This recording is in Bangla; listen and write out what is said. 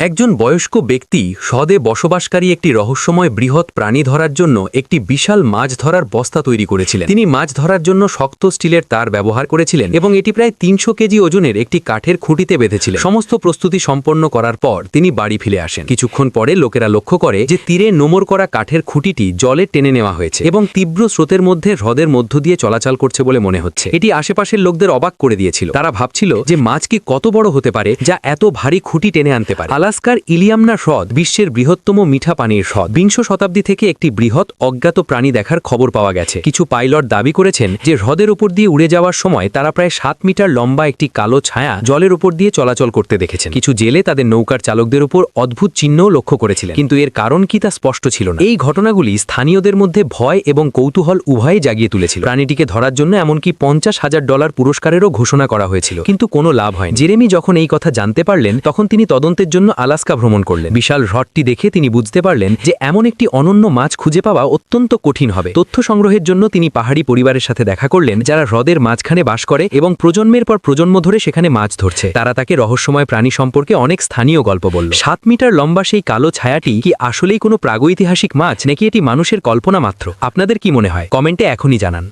একজন বয়স্ক ব্যক্তি হ্রদে বসবাসকারী একটি রহস্যময় বৃহৎ প্রাণী ধরার জন্য একটি বিশাল মাছ ধরার বস্তা তৈরি করেছিলেন। তিনি মাছ ধরার জন্য শক্ত স্টিলের তার ব্যবহার করেছিলেন এবং এটি প্রায় ৩০০ কেজি ওজনের একটি কাঠের খুঁটিতে বেঁধেছিলেন। সমস্ত প্রস্তুতি সম্পন্ন করার পর তিনি বাড়ি ফিরে আসেন। কিছুক্ষণ পরে লোকেরা লক্ষ্য করে যে তীরে নোঙর করা কাঠের খুঁটিটি জলে টেনে নেওয়া হয়েছে এবং তীব্র স্রোতের মধ্যে হ্রদের মধ্য দিয়ে চলাচল করছে বলে মনে হচ্ছে। এটি আশেপাশের লোকদের অবাক করে দিয়েছিল। তারা ভাবছিল যে মাছ কি কত বড় হতে পারে যা এত ভারী খুঁটি টেনে আনতে পারে। আলাস্কার ইলিয়ামনা হ্রদ বিশ্বের বৃহত্তম মিঠা পানির হ্রদ। বিংশ শতাব্দী থেকে একটি বৃহৎ অজ্ঞাত প্রাণী দেখার খবর পাওয়া গেছে। কিছু পাইলট দাবি করেছেন যে হ্রদের উপর দিয়ে উড়ে যাওয়ার সময় তারা প্রায় ৭ মিটার লম্বা একটি কালো ছায়া জলের উপর দিয়ে চলাচল করতে দেখেছেন। কিছু জেলে তাদের নৌকার চালকদের উপর অদ্ভুত চিহ্নও লক্ষ্য করেছিলেন, কিন্তু এর কারণ কি তা স্পষ্ট ছিল না। এই ঘটনাগুলি স্থানীয়দের মধ্যে ভয় এবং কৌতূহল উভয়ই জাগিয়ে তুলেছিল। প্রাণীটিকে ধরার জন্য এমনকি $৫০,০০০ পুরস্কারেরও ঘোষণা করা হয়েছিল, কিন্তু কোনো লাভ হয়নি। জেরেমি যখন এই কথা জানতে পারলেন তখন তিনি তদন্তের জন্য আলাস্কা ভ্রমণ করলেন। বিশাল হ্রদটি দেখে তিনি বুঝতে পারলেন যে এমন একটি অনন্য মাছ খুঁজে পাওয়া অত্যন্ত কঠিন হবে। তথ্য সংগ্রহের জন্য তিনি পাহাড়ি পরিবারের সাথে দেখা করলেন যারা হ্রদের মাঝখানে বাস করে এবং প্রজন্মের পর প্রজন্ম ধরে সেখানে মাছ ধরছে। তারা তাকে রহস্যময় প্রাণী সম্পর্কে অনেক স্থানীয় গল্প বলল। ৭ মিটার লম্বা সেই কালো ছায়াটি কি আসলেই কোনো প্রাগৈতিহাসিক মাছ নাকি এটি মানুষের কল্পনা মাত্র? আপনাদের কি মনে হয়? কমেন্টে এখনই জানান।